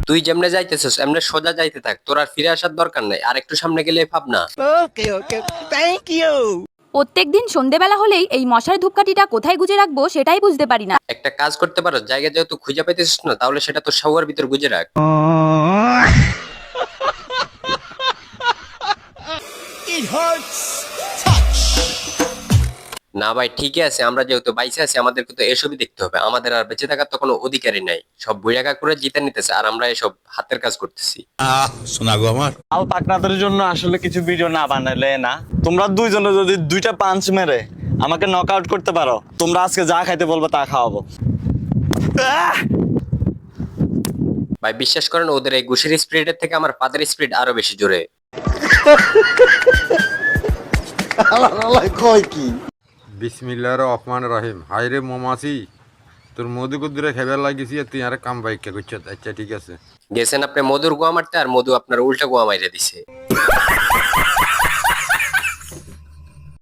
তুই যেমনে যাইতেছিস এমনে সোজা যাইতে থাক, তোর আর ফিরে আসার দরকার নাই, আর একটু সামনে গেলে ভাবনা। ওকে ওকে, থ্যাংক ইউ। প্রত্যেকদিন সন্ধেবেলা হলেই এই মশার ধূপকাঠিটা কোথায় গুজে রাখবো সেটাই বুঝতে পারি না। একটা কাজ করতে পারো, জায়গা যেহেতু খুঁজে পাইতেছিস না, তাহলে সেটা তোর শাওয়ার ভিতর গুজে রাখ। It hurts. না ভাই ঠিকই আছে, আমরা যেহেতু বাইসে আছি আমাদেরকে তো এসবই দেখতে হবে, আমাদের আর বেঁচে থাকার তো কোনো অধিকারই নাই। সব বুড়া কাকুরা জিতে নিতেছে আর আমরা এসব হাতের কাজ করতেছি। শোনা গো আমার আল পাকনাদের জন্য আসলে কিছু ভিডিও না বানালে না। তোমরা দুইজনে যদি দুইটা পাঞ্চ মেরে আমাকে নক আউট করতে পারো, তোমরা আজকে যা খাইতে বলবো তা খাওয়াবো। ভাই বিশ্বাস করেন, ওদের এই ঘুষির স্পিডের থেকে আমার পাদের স্পিড আরো বেশি জোরে। বিসমিল্লাহির রহমানির রহিম। হায়রে মমাছি, তোর মধু কুদ্দুরে খাইবার লাগিছি আর তুই আর কাম বাইকা করছ। আচ্ছা ঠিক আছে, গেছেন আপনি মধুর গোয়া মারতে আর মধু আপনার উল্টা গোয়া মাইরে দিছে।